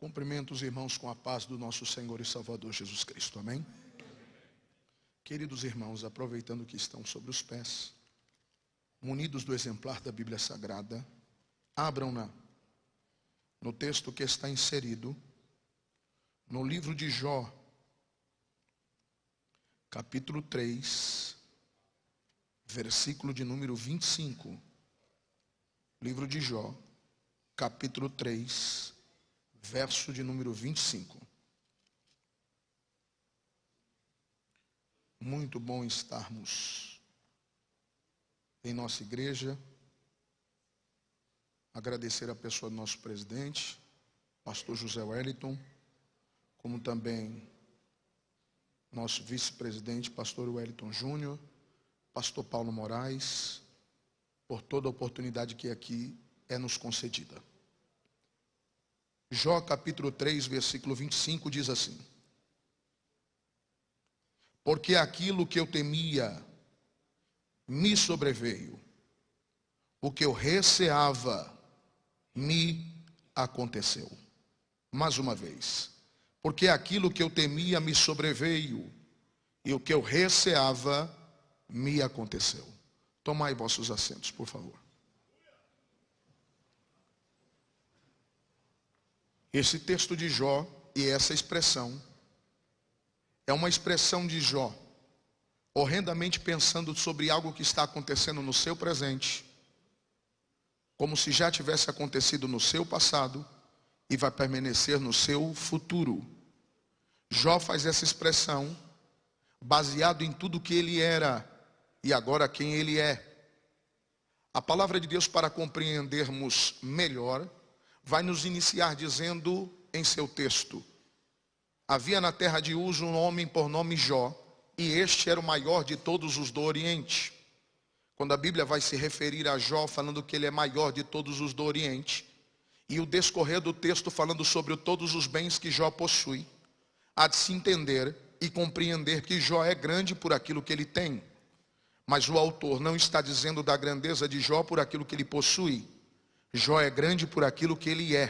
Cumprimento os irmãos com a paz do nosso Senhor e Salvador Jesus Cristo. Amém? Queridos irmãos, aproveitando que estão sobre os pés, munidos do exemplar da Bíblia Sagrada, abram-na no texto que está inserido no livro de Jó, capítulo 3, versículo de número 25. Livro de Jó, capítulo 3, verso de número 25. Muito bom estarmos em nossa igreja. Agradecer a pessoa do nosso presidente, pastor José Wellington, como também nosso vice-presidente, pastor Wellington Júnior, pastor Paulo Moraes, por toda a oportunidade que aqui é nos concedida. Jó capítulo 3, versículo 25 diz assim: porque aquilo que eu temia me sobreveio, o que eu receava me aconteceu. Mais uma vez, porque aquilo que eu temia me sobreveio, e o que eu receava me aconteceu. Tomai vossos assentos, por favor. Esse texto de Jó e essa expressão é uma expressão de Jó horrendamente pensando sobre algo que está acontecendo no seu presente, como se já tivesse acontecido no seu passado e vai permanecer no seu futuro. Jó faz essa expressão baseado em tudo que ele era e agora quem ele é. A palavra de Deus, para compreendermos melhor, vai nos iniciar dizendo em seu texto: havia na terra de Uz um homem por nome Jó, e este era o maior de todos os do Oriente. Quando a Bíblia vai se referir a Jó falando que ele é maior de todos os do Oriente, e o descorrer do texto falando sobre todos os bens que Jó possui, há de se entender e compreender que Jó é grande por aquilo que ele tem. Mas o autor não está dizendo da grandeza de Jó por aquilo que ele possui. Jó é grande por aquilo que ele é,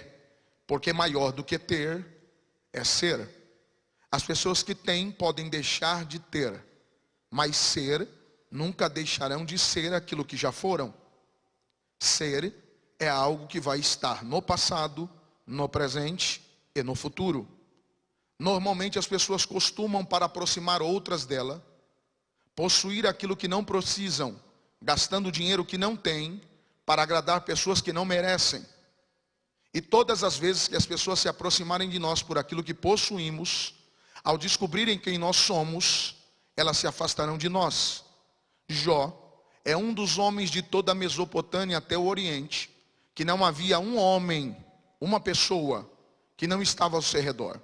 porque maior do que ter é ser. As pessoas que têm podem deixar de ter, mas ser nunca deixarão de ser aquilo que já foram. Ser é algo que vai estar no passado, no presente e no futuro. Normalmente as pessoas costumam, para aproximar outras dela, possuir aquilo que não precisam, gastando dinheiro que não têm, para agradar pessoas que não merecem. E todas as vezes que as pessoas se aproximarem de nós por aquilo que possuímos, ao descobrirem quem nós somos, elas se afastarão de nós. Jó é um dos homens de toda a Mesopotâmia até o Oriente, que não havia um homem, uma pessoa, que não estava ao seu redor.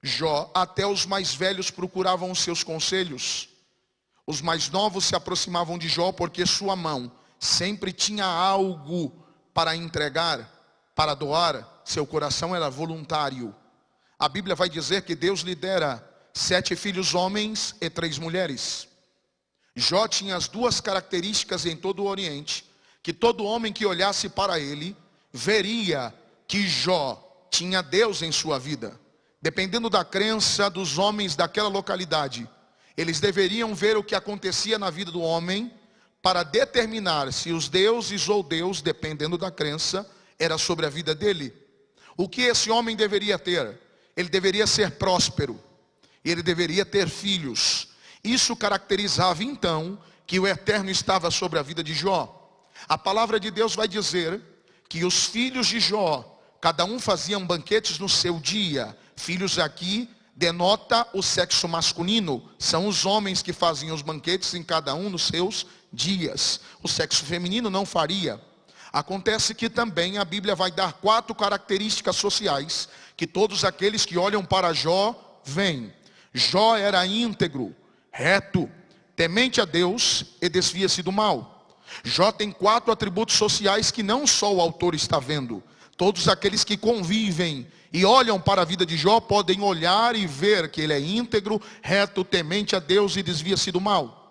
Jó, até os mais velhos procuravam os seus conselhos. Os mais novos se aproximavam de Jó porque sua mão sempre tinha algo para entregar, para doar. Seu coração era voluntário. A Bíblia vai dizer que Deus lhe dera 7 filhos homens e 3 mulheres. Jó tinha as duas características em todo o Oriente, que todo homem que olhasse para ele, veria que Jó tinha Deus em sua vida. Dependendo da crença dos homens daquela localidade, eles deveriam ver o que acontecia na vida do homem, para determinar se os deuses ou Deus, dependendo da crença, era sobre a vida dele. O que esse homem deveria ter? Ele deveria ser próspero, ele deveria ter filhos. Isso caracterizava então que o Eterno estava sobre a vida de Jó. A palavra de Deus vai dizer que os filhos de Jó, cada um faziam banquetes no seu dia. Filhos aqui denota o sexo masculino, são os homens que faziam os banquetes em cada um nos seus dias. O sexo feminino não faria. Acontece que também a Bíblia vai dar 4 características sociais que todos aqueles que olham para Jó veem. Jó era íntegro, reto, temente a Deus e desvia-se do mal. Jó tem 4 atributos sociais que não só o autor está vendo. Todos aqueles que convivem e olham para a vida de Jó podem olhar e ver que ele é íntegro, reto, temente a Deus e desvia-se do mal.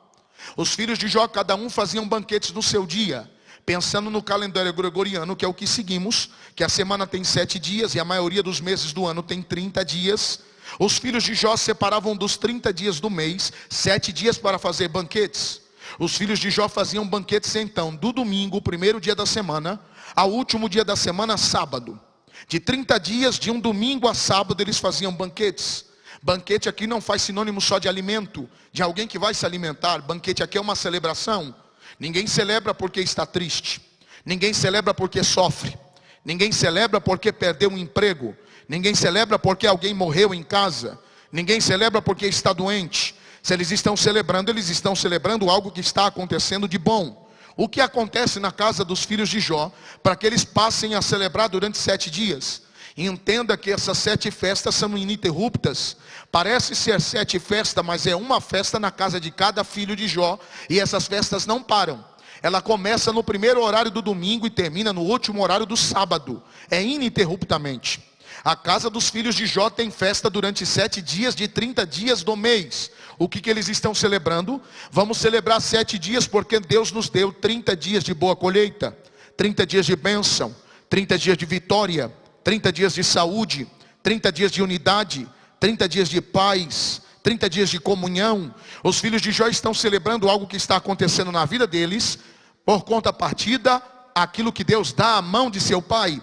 Os filhos de Jó, cada um faziam banquetes no seu dia. Pensando no calendário gregoriano, que é o que seguimos, que a semana tem 7 dias e a maioria dos meses do ano tem 30 dias. Os filhos de Jó separavam dos 30 dias do mês 7 dias para fazer banquetes. Os filhos de Jó faziam banquetes então, do domingo, o primeiro dia da semana, ao último dia da semana, sábado. De 30 dias, de um domingo a sábado, eles faziam banquetes. Banquete aqui não faz sinônimo só de alimento, de alguém que vai se alimentar. Banquete aqui é uma celebração. Ninguém celebra porque está triste. Ninguém celebra porque sofre. Ninguém celebra porque perdeu um emprego. Ninguém celebra porque alguém morreu em casa. Ninguém celebra porque está doente. Se eles estão celebrando algo que está acontecendo de bom. O que acontece na casa dos filhos de Jó, para que eles passem a celebrar durante 7 dias? E entenda que essas 7 festas são ininterruptas. Parece ser 7 festas, mas é uma festa na casa de cada filho de Jó. E essas festas não param. Ela começa no primeiro horário do domingo e termina no último horário do sábado. É ininterruptamente. A casa dos filhos de Jó tem festa durante 7 dias de 30 dias do mês. O que eles estão celebrando? Vamos celebrar 7 dias porque Deus nos deu 30 dias de boa colheita. 30 dias de bênção. 30 dias de vitória. 30 dias de saúde, 30 dias de unidade, 30 dias de paz, 30 dias de comunhão. Os filhos de Jó estão celebrando algo que está acontecendo na vida deles, por contrapartida, aquilo que Deus dá à mão de seu pai.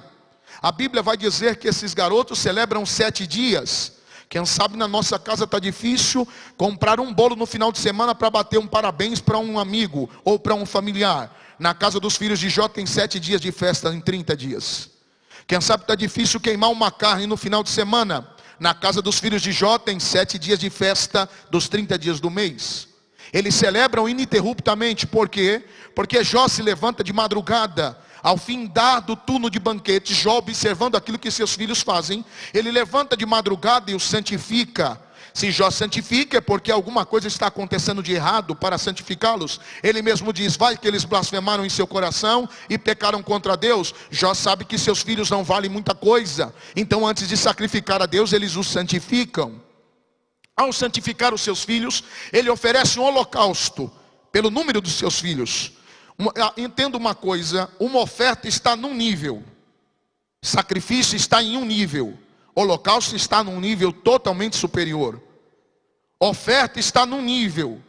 A Bíblia vai dizer que esses garotos celebram 7 dias. Quem sabe na nossa casa está difícil comprar um bolo no final de semana para bater um parabéns para um amigo ou para um familiar. Na casa dos filhos de Jó tem 7 dias de festa em 30 dias. Quem sabe está difícil queimar uma carne no final de semana. Na casa dos filhos de Jó tem 7 dias de festa dos 30 dias do mês. Eles celebram ininterruptamente. Por quê? Porque Jó se levanta de madrugada. Ao findar do turno de banquete, Jó observando aquilo que seus filhos fazem, ele levanta de madrugada e os santifica. Se Jó santifica é porque alguma coisa está acontecendo de errado para santificá-los. Ele mesmo diz, vai que eles blasfemaram em seu coração e pecaram contra Deus. Jó sabe que seus filhos não valem muita coisa. Então antes de sacrificar a Deus, eles os santificam. Ao santificar os seus filhos, ele oferece um holocausto pelo número dos seus filhos. Entenda uma coisa, uma oferta está num nível. Sacrifício está em um nível. Holocausto está num nível totalmente superior. Oferta está num nível.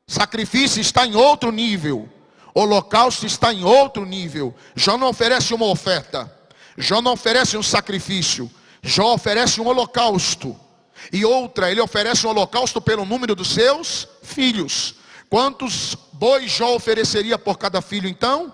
Sacrifício está em outro nível. Holocausto está em outro nível. Jó não oferece uma oferta. Jó não oferece um sacrifício. Jó oferece um holocausto. E outra, ele oferece um holocausto pelo número dos seus filhos. Quantos bois Jó ofereceria por cada filho então?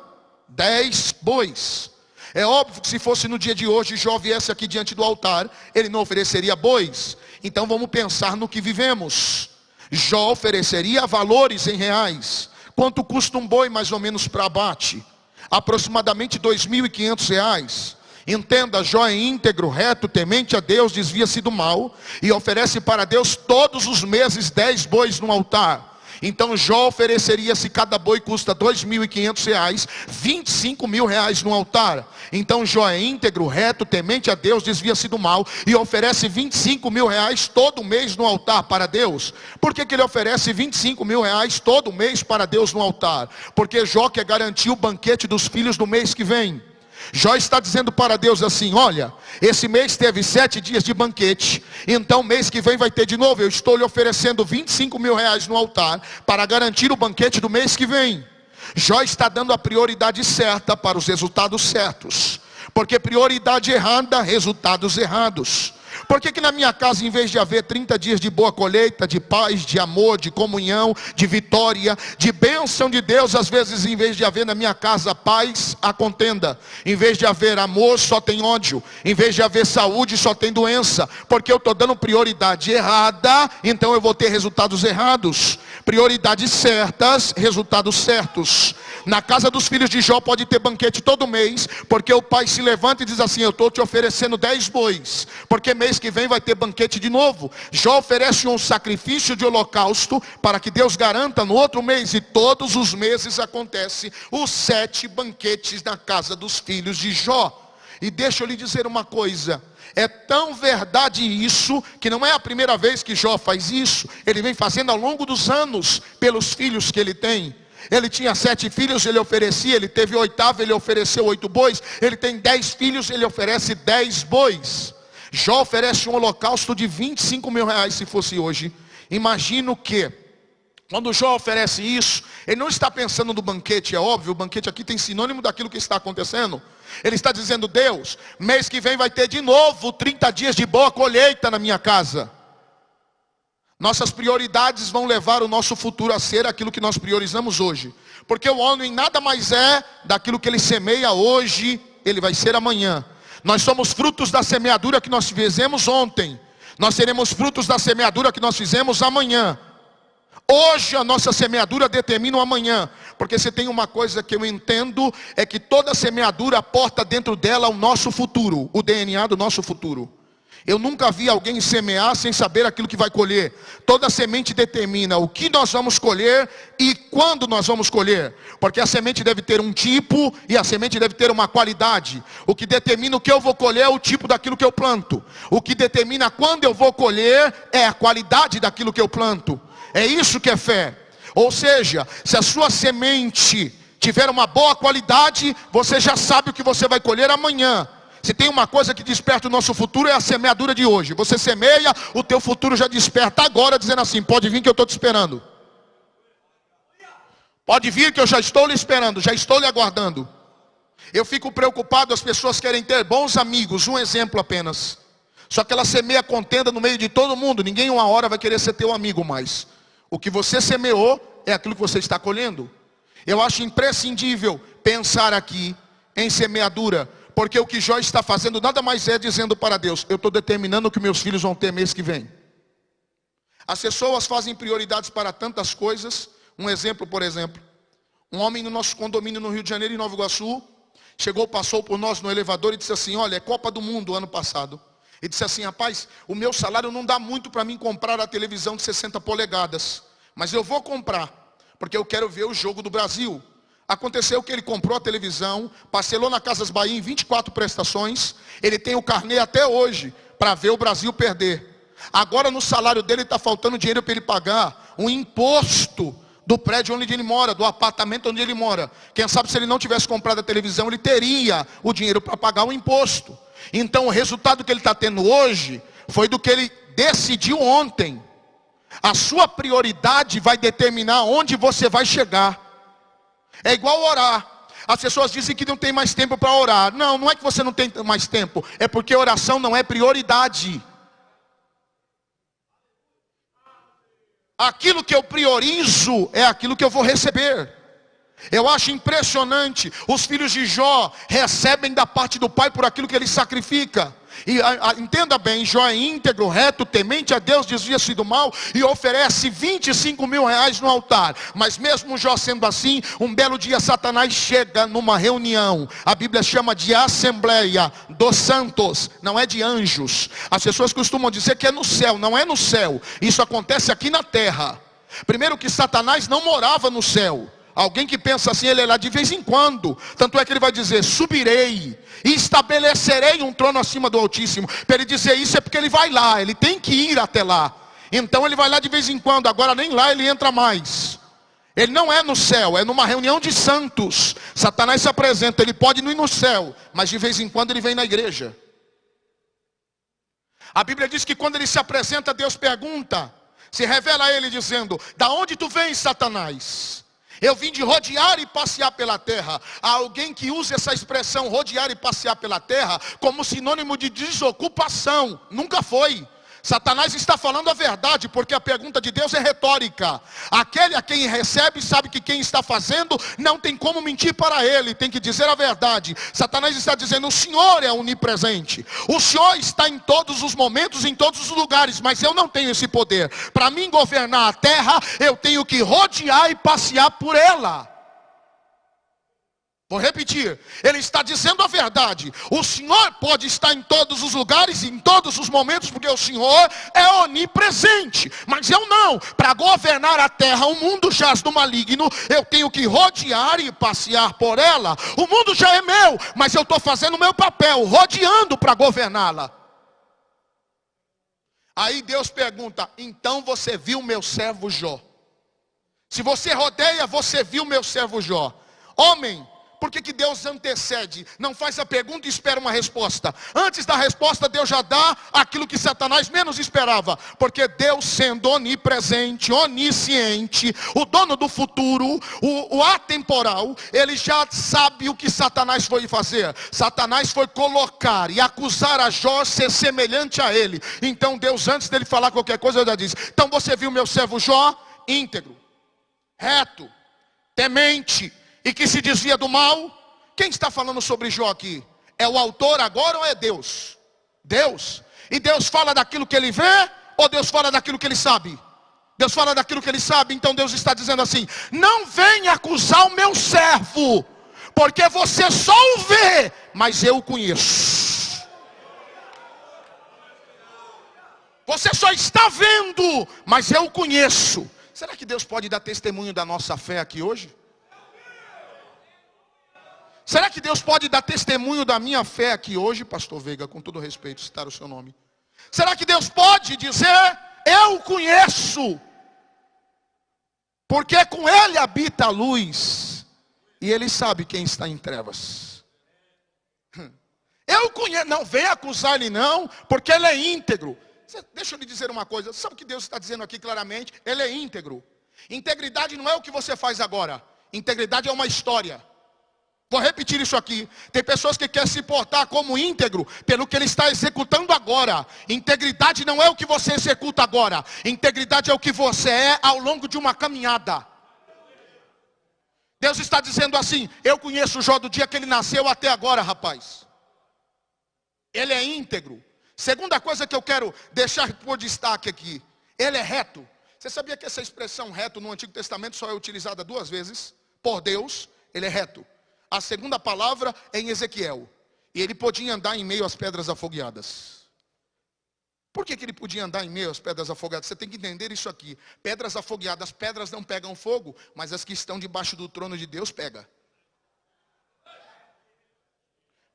10 bois. É óbvio que se fosse no dia de hoje, Jó viesse aqui diante do altar, ele não ofereceria bois. Então vamos pensar no que vivemos. Jó ofereceria valores em reais. Quanto custa um boi mais ou menos para abate? Aproximadamente R$2.500. Entenda, Jó é íntegro, reto, temente a Deus, desvia-se do mal e oferece para Deus todos os meses 10 bois no altar. Então Jó ofereceria, se cada boi custa R$2.500, R$25.000 no altar. Então Jó é íntegro, reto, temente a Deus, desvia-se do mal e oferece R$25.000 todo mês no altar para Deus. Por que ele oferece R$25.000 todo mês para Deus no altar? Porque Jó quer garantir o banquete dos filhos do mês que vem. Jó está dizendo para Deus assim, olha, esse mês teve 7 dias de banquete, então mês que vem vai ter de novo, eu estou lhe oferecendo R$25.000 no altar, para garantir o banquete do mês que vem. Jó está dando a prioridade certa para os resultados certos, porque prioridade errada, resultados errados. Por que na minha casa, em vez de haver 30 dias de boa colheita, de paz, de amor, de comunhão, de vitória, de bênção de Deus, às vezes em vez de haver na minha casa paz, há contenda. Em vez de haver amor, só tem ódio. Em vez de haver saúde, só tem doença. Porque eu estou dando prioridade errada, então eu vou ter resultados errados. Prioridades certas, resultados certos. Na casa dos filhos de Jó pode ter banquete todo mês, porque o pai se levanta e diz assim, eu estou te oferecendo 10 bois, porque mês que vem vai ter banquete de novo. Jó oferece um sacrifício de holocausto, para que Deus garanta no outro mês, e todos os meses acontece os 7 banquetes na casa dos filhos de Jó. E deixa eu lhe dizer uma coisa, é tão verdade isso, que não é a primeira vez que Jó faz isso, ele vem fazendo ao longo dos anos, pelos filhos que ele tem. Ele tinha 7 filhos, ele oferecia. Ele teve o 8º, ele ofereceu 8 bois. Ele tem 10 filhos, ele oferece 10 bois. Jó oferece um holocausto de 25 mil reais, se fosse hoje. Imagino que, quando Jó oferece isso, ele não está pensando no banquete, é óbvio. O banquete aqui tem sinônimo daquilo que está acontecendo. Ele está dizendo: Deus, mês que vem vai ter de novo 30 dias de boa colheita na minha casa. Nossas prioridades vão levar o nosso futuro a ser aquilo que nós priorizamos hoje. Porque o homem nada mais é daquilo que ele semeia hoje, ele vai ser amanhã. Nós somos frutos da semeadura que nós fizemos ontem. Nós seremos frutos da semeadura que nós fizemos amanhã. Hoje a nossa semeadura determina o amanhã. Porque se tem uma coisa que eu entendo, é que toda semeadura aporta dentro dela o nosso futuro, o DNA do nosso futuro. Eu nunca vi alguém semear sem saber aquilo que vai colher. Toda semente determina o que nós vamos colher e quando nós vamos colher. Porque a semente deve ter um tipo e a semente deve ter uma qualidade. O que determina o que eu vou colher é o tipo daquilo que eu planto. O que determina quando eu vou colher é a qualidade daquilo que eu planto. É isso que é fé. Ou seja, se a sua semente tiver uma boa qualidade, você já sabe o que você vai colher amanhã. Se tem uma coisa que desperta o nosso futuro, é a semeadura de hoje. Você semeia, o teu futuro já desperta agora, dizendo assim: pode vir que eu estou te esperando. Pode vir que eu já estou lhe esperando, já estou lhe aguardando. Eu fico preocupado, as pessoas querem ter bons amigos, um exemplo apenas. Só que ela semeia contenda no meio de todo mundo. Ninguém uma hora vai querer ser teu amigo mais. O que você semeou é aquilo que você está colhendo. Eu acho imprescindível pensar aqui em semeadura. Porque o que Jó está fazendo nada mais é dizendo para Deus: eu estou determinando o que meus filhos vão ter mês que vem. As pessoas fazem prioridades para tantas coisas. Um exemplo, por exemplo. Um homem no nosso condomínio no Rio de Janeiro, em Nova Iguaçu, chegou, passou por nós no elevador e disse assim: olha, é Copa do Mundo ano passado. E disse assim: rapaz, o meu salário não dá muito para mim comprar a televisão de 60 polegadas. Mas eu vou comprar, porque eu quero ver o jogo do Brasil. Aconteceu que ele comprou a televisão, parcelou na Casas Bahia em 24 prestações. Ele tem o carnê até hoje para ver o Brasil perder. Agora no salário dele está faltando dinheiro para ele pagar um imposto do prédio onde ele mora, do apartamento onde ele mora. Quem sabe se ele não tivesse comprado a televisão, ele teria o dinheiro para pagar o imposto. Então o resultado que ele está tendo hoje foi do que ele decidiu ontem. A sua prioridade vai determinar onde você vai chegar. É igual orar. As pessoas dizem que não tem mais tempo para orar. Não, não é que você não tem mais tempo. É porque oração não é prioridade. Aquilo que eu priorizo é aquilo que eu vou receber. Eu acho impressionante. Os filhos de Jó recebem da parte do pai por aquilo que ele sacrifica. E entenda bem, Jó é íntegro, reto, temente a Deus, desvia-se do mal e oferece 25 mil reais no altar. Mas mesmo Jó sendo assim, um belo dia Satanás chega numa reunião. A Bíblia chama de assembleia dos santos, não é de anjos. As pessoas costumam dizer que é no céu, não é no céu. Isso acontece aqui na terra. Primeiro que Satanás não morava no céu. Alguém que pensa assim, ele é lá de vez em quando. Tanto é que ele vai dizer: subirei e estabelecerei um trono acima do Altíssimo. Para ele dizer isso é porque ele vai lá, ele tem que ir até lá. Então ele vai lá de vez em quando, agora nem lá ele entra mais. Ele não é no céu, é numa reunião de santos. Satanás se apresenta, ele pode não ir no céu, mas de vez em quando ele vem na igreja. A Bíblia diz que quando ele se apresenta, Deus pergunta, se revela a ele dizendo: da onde tu vens, Satanás? Eu vim de rodear e passear pela terra. Há alguém que usa essa expressão rodear e passear pela terra como sinônimo de desocupação. Nunca foi. Satanás está falando a verdade, porque a pergunta de Deus é retórica. Aquele a quem recebe sabe que quem está fazendo não tem como mentir para ele, tem que dizer a verdade. Satanás está dizendo: o Senhor é onipresente, o Senhor está em todos os momentos, em todos os lugares, mas eu não tenho esse poder. Para mim governar a terra, eu tenho que rodear e passear por ela. Vou repetir, ele está dizendo a verdade. O Senhor pode estar em todos os lugares, em todos os momentos, porque o Senhor é onipresente. Mas eu não. Para governar a terra, o mundo jaz no maligno, eu tenho que rodear e passear por ela. O mundo já é meu, mas eu estou fazendo o meu papel, rodeando para governá-la. Aí Deus pergunta: então você viu meu servo Jó? Se você rodeia, você viu meu servo Jó. Homem, por que Deus antecede? Não faz a pergunta e espera uma resposta. Antes da resposta, Deus já dá aquilo que Satanás menos esperava. Porque Deus, sendo onipresente, onisciente, o dono do futuro, o atemporal, ele já sabe o que Satanás foi fazer. Satanás foi colocar e acusar a Jó ser semelhante a ele. Então Deus, antes dele falar qualquer coisa, já diz: então você viu meu servo Jó? Íntegro, reto, temente, e que se desvia do mal. Quem está falando sobre Jó aqui? É o autor agora ou é Deus? Deus. E Deus fala daquilo que ele vê, ou Deus fala daquilo que ele sabe? Deus fala daquilo que ele sabe. Então Deus está dizendo assim: não venha acusar o meu servo, porque você só o vê, mas eu o conheço. Você só está vendo, mas eu o conheço. Será que Deus pode dar testemunho da nossa fé aqui hoje? Será que Deus pode dar testemunho da minha fé aqui hoje, pastor Veiga, com todo respeito, citar o seu nome? Será que Deus pode dizer: eu conheço, porque com Ele habita a luz, e Ele sabe quem está em trevas? Eu conheço, não vem acusar Ele não, porque Ele é íntegro. Deixa eu lhe dizer uma coisa, sabe o que Deus está dizendo aqui claramente? Ele é íntegro. Integridade não é o que você faz agora, integridade é uma história. Vou repetir isso aqui. Tem pessoas que querem se portar como íntegro pelo que ele está executando agora. Integridade não é o que você executa agora. Integridade é o que você é ao longo de uma caminhada. Deus está dizendo assim: eu conheço Jó do dia que ele nasceu até agora, rapaz. Ele é íntegro. Segunda coisa que eu quero deixar por destaque aqui: ele é reto. Você sabia que essa expressão reto no Antigo Testamento só é utilizada 2 vezes? Por Deus, ele é reto. A segunda palavra é em Ezequiel. E ele podia andar em meio às pedras afogueadas. Por que ele podia andar em meio às pedras afogueadas? Você tem que entender isso aqui. Pedras afogueadas, pedras não pegam fogo, mas as que estão debaixo do trono de Deus pegam.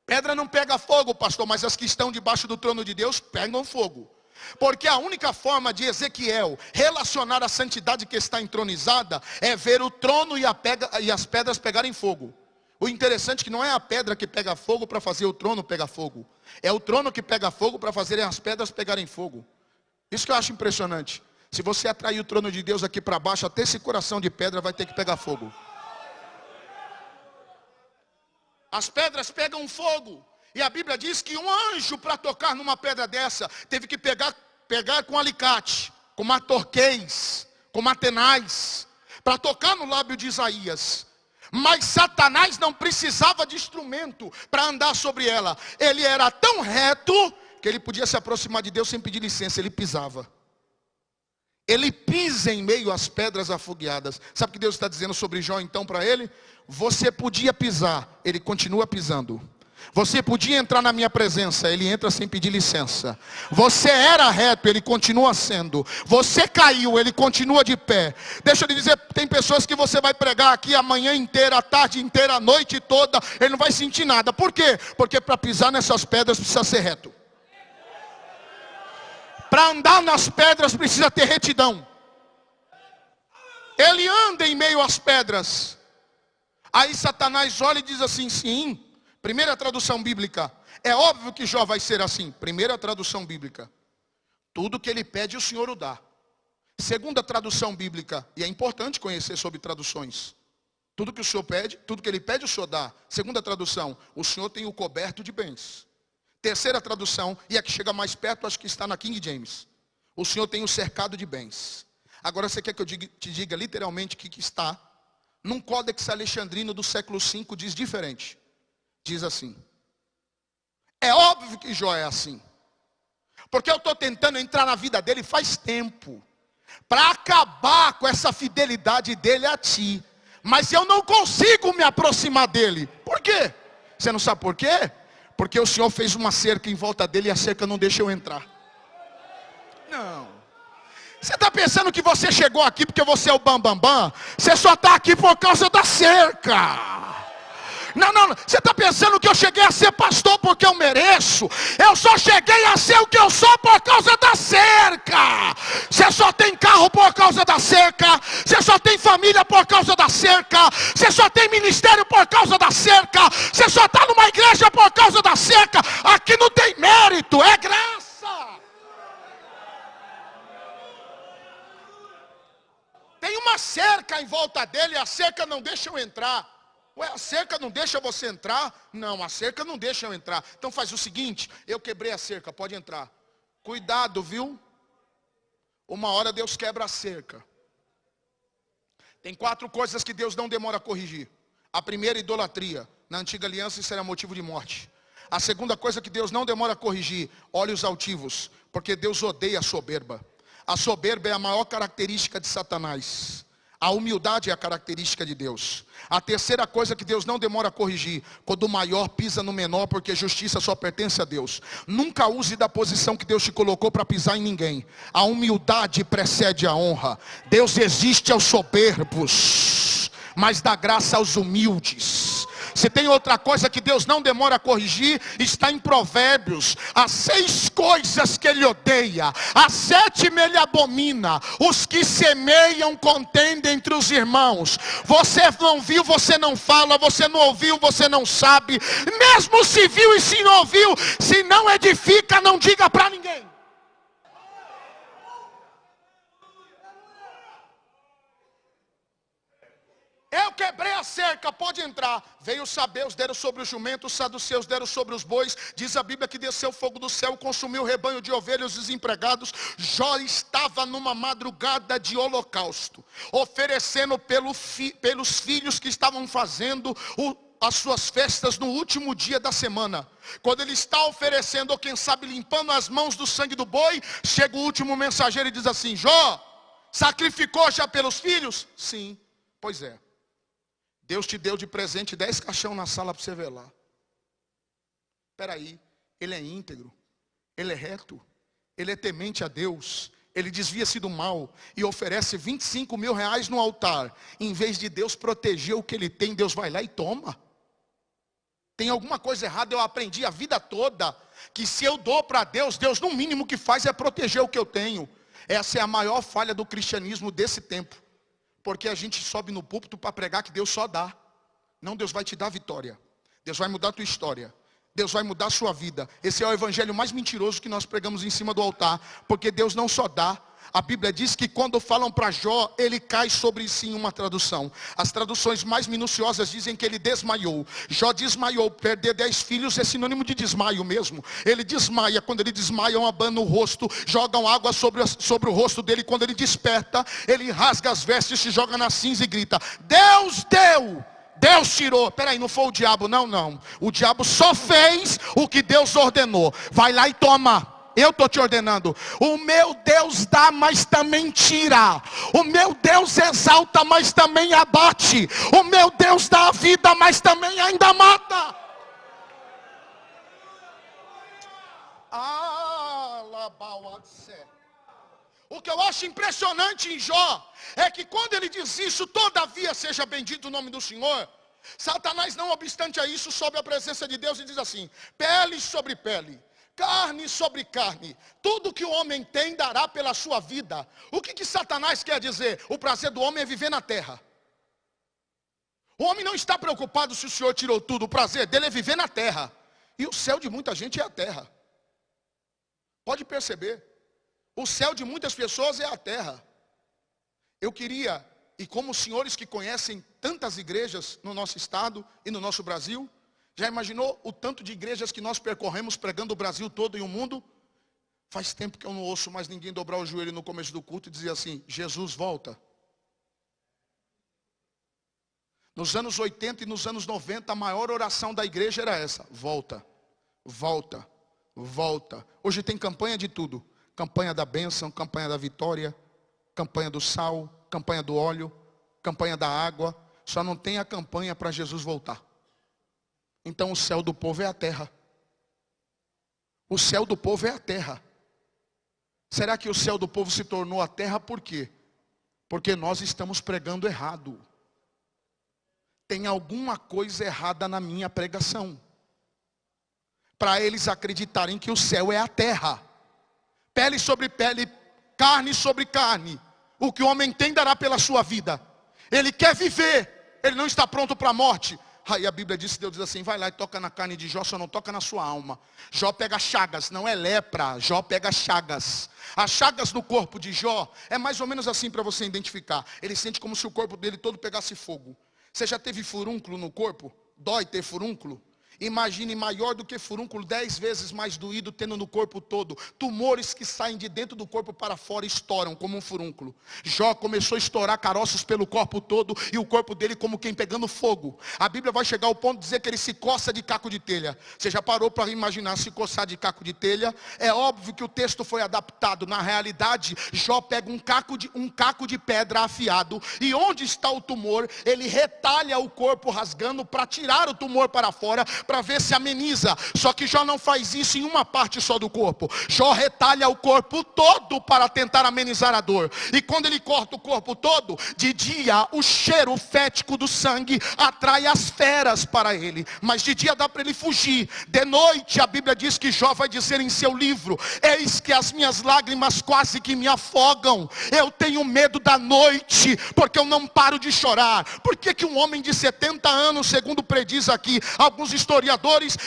Pedra não pega fogo, pastor, mas as que estão debaixo do trono de Deus pegam fogo. Porque a única forma de Ezequiel relacionar a santidade que está entronizada é ver o trono e as pedras pegarem fogo. O interessante é que não é a pedra que pega fogo para fazer o trono pegar fogo. É o trono que pega fogo para fazer as pedras pegarem fogo. Isso que eu acho impressionante. Se você atrair o trono de Deus aqui para baixo, até esse coração de pedra vai ter que pegar fogo. As pedras pegam fogo. E a Bíblia diz que um anjo, para tocar numa pedra dessa, teve que pegar com alicate, com martorquês, com matenais, para tocar no lábio de Isaías. Mas Satanás não precisava de instrumento para andar sobre ela. Ele era tão reto que ele podia se aproximar de Deus sem pedir licença. Ele pisava. Ele pisa em meio às pedras afogueadas. Sabe o que Deus está dizendo sobre Jó então para ele? Você podia pisar, ele continua pisando. Você podia entrar na minha presença, ele entra sem pedir licença. Você era reto, ele continua sendo. Você caiu, ele continua de pé. Deixa eu lhe dizer, tem pessoas que você vai pregar aqui a manhã inteira, a tarde inteira, a noite toda, ele não vai sentir nada. Por quê? Porque para pisar nessas pedras precisa ser reto. Para andar nas pedras precisa ter retidão. Ele anda em meio às pedras. Aí Satanás olha e diz assim: sim. Primeira tradução bíblica: é óbvio que Jó vai ser assim. Primeira tradução bíblica: tudo que ele pede o Senhor o dá. Segunda tradução bíblica, e é importante conhecer sobre traduções: tudo que o Senhor pede, tudo que ele pede o Senhor dá. Segunda tradução: o Senhor tem o coberto de bens. Terceira tradução, e a que chega mais perto, acho que está na King James: o Senhor tem o cercado de bens. Agora você quer que eu te diga literalmente o que está? Num Códex Alexandrino do século V diz diferente. Diz assim: é óbvio que Jó é assim, porque eu estou tentando entrar na vida dele faz tempo, para acabar com essa fidelidade dele a ti, mas eu não consigo me aproximar dele. Por quê? Você não sabe por quê? Porque o Senhor fez uma cerca em volta dele e a cerca não deixa eu entrar. Não. Você está pensando que você chegou aqui porque você é o bambambam? Você só está aqui por causa da cerca. Não, não, você está pensando que eu cheguei a ser pastor porque eu mereço? Eu só cheguei a ser o que eu sou por causa da cerca. Você só tem carro por causa da cerca. Você só tem família por causa da cerca. Você só tem ministério por causa da cerca. Você só está numa igreja por causa da cerca. Aqui não tem mérito, é graça. Tem uma cerca em volta dele e a cerca não deixa eu entrar. Ué, a cerca não deixa você entrar? Não, a cerca não deixa eu entrar. Então faz o seguinte, eu quebrei a cerca, pode entrar. Cuidado, viu? Uma hora Deus quebra a cerca. Tem 4 coisas que Deus não demora a corrigir. A primeira, idolatria. Na antiga aliança isso era motivo de morte. A segunda coisa que Deus não demora a corrigir, olhos altivos. Porque Deus odeia a soberba. A soberba é a maior característica de Satanás. A humildade é a característica de Deus. A terceira coisa que Deus não demora a corrigir, quando o maior pisa no menor, porque justiça só pertence a Deus. Nunca use da posição que Deus te colocou para pisar em ninguém. A humildade precede a honra. Deus resiste aos soberbos, mas dá graça aos humildes. Se tem outra coisa que Deus não demora a corrigir, está em Provérbios. As 6 coisas que Ele odeia, a 7ª Ele abomina. Os que semeiam contendem entre os irmãos. Você não viu, você não fala. Você não ouviu, você não sabe. Mesmo se viu e se não ouviu, se não edifica, não diga para ninguém. Eu quebrei a cerca, pode entrar. Veio os sabeus, deram sobre o jumento, os saduceus deram sobre os bois. Diz a Bíblia que desceu fogo do céu, consumiu o rebanho de ovelhas, os desempregados. Jó estava numa madrugada de holocausto, oferecendo pelos filhos que estavam fazendo as suas festas no último dia da semana. Quando ele está oferecendo, ou quem sabe limpando as mãos do sangue do boi, chega o último mensageiro e diz assim: Jó, sacrificou já pelos filhos? Sim, pois é. Deus te deu de presente 10 caixão na sala para você ver lá. Espera aí, ele é íntegro, ele é reto, ele é temente a Deus, ele desvia-se do mal e oferece 25 mil reais no altar. Em vez de Deus proteger o que ele tem, Deus vai lá e toma. Tem alguma coisa errada. Eu aprendi a vida toda que se eu dou para Deus, Deus no mínimo que faz é proteger o que eu tenho. Essa é a maior falha do cristianismo desse tempo. Porque a gente sobe no púlpito para pregar que Deus só dá. Não, Deus vai te dar vitória. Deus vai mudar a tua história. Deus vai mudar a sua vida. Esse é o evangelho mais mentiroso que nós pregamos em cima do altar. Porque Deus não só dá. A Bíblia diz que quando falam para Jó, ele cai sobre si em uma tradução. As traduções mais minuciosas dizem que ele desmaiou. Jó desmaiou. Perder 10 filhos é sinônimo de desmaio mesmo. Ele desmaia. Quando ele desmaia, abana o rosto, jogam água sobre o rosto dele. Quando ele desperta, ele rasga as vestes, se joga na cinza e grita: Deus deu, Deus tirou. Peraí, não foi o diabo, não. O diabo só fez o que Deus ordenou. Vai lá e toma. Eu estou te ordenando. O meu Deus dá, mas também tira. O meu Deus exalta, mas também abate. O meu Deus dá a vida, mas também ainda mata. O que eu acho impressionante em Jó é que quando ele diz isso: todavia seja bendito o nome do Senhor, Satanás, não obstante a isso, sobe a presença de Deus e diz assim: pele sobre pele, carne sobre carne, tudo que o homem tem dará pela sua vida. O que Satanás quer dizer? O prazer do homem é viver na terra. O homem não está preocupado se o Senhor tirou tudo. O prazer dele é viver na terra. E o céu de muita gente é a terra. Pode perceber. O céu de muitas pessoas é a terra. Eu queria, e como os senhores que conhecem tantas igrejas no nosso estado e no nosso Brasil, já imaginou o tanto de igrejas que nós percorremos pregando o Brasil todo e o mundo? Faz tempo que eu não ouço mais ninguém dobrar o joelho no começo do culto e dizer assim: Jesus volta. Nos anos 80 e nos anos 90, a maior oração da igreja era essa: volta, volta, volta. Hoje tem campanha de tudo. Campanha da bênção, campanha da vitória, campanha do sal, campanha do óleo, campanha da água. Só não tem a campanha para Jesus voltar. Então o céu do povo é a terra. O céu do povo é a terra. Será que o céu do povo se tornou a terra por quê? Porque nós estamos pregando errado. tem alguma coisa errada na minha pregação. Para eles acreditarem que o céu é a terra. Pele sobre pele, carne sobre carne. O que o homem tem dará pela sua vida. Ele quer viver, ele não está pronto para a morte. Aí a Bíblia diz, Deus diz assim, vai lá e toca na carne de Jó, só não toca na sua alma. Jó pega chagas, não é lepra, Jó pega chagas. As chagas no corpo de Jó, é mais ou menos assim para você identificar. Ele sente como se o corpo dele todo pegasse fogo. Você já teve furúnculo no corpo? Dói ter furúnculo? Imagine maior do que furúnculo, 10 vezes mais doído, tendo no corpo todo. Tumores que saem de dentro do corpo para fora estouram como um furúnculo. Jó começou a estourar caroços pelo corpo todo, e o corpo dele como quem pegando fogo. A Bíblia vai chegar ao ponto de dizer que ele se coça de caco de telha. Você já parou para imaginar se coçar de caco de telha? É óbvio que o texto foi adaptado. Na realidade, Jó pega um caco de pedra afiado, e onde está o tumor, ele retalha o corpo rasgando para tirar o tumor para fora, para ver se ameniza. Só que Jó não faz isso em uma parte só do corpo. Jó retalha o corpo todo para tentar amenizar a dor. E quando ele corta o corpo todo, de dia o cheiro fético do sangue atrai as feras para ele. Mas de dia dá para ele fugir. De noite a Bíblia diz que Jó vai dizer em seu livro: eis que as minhas lágrimas quase que me afogam. Eu tenho medo da noite, porque eu não paro de chorar. Por que um homem de 70 anos, segundo prediz aqui alguns historiadores,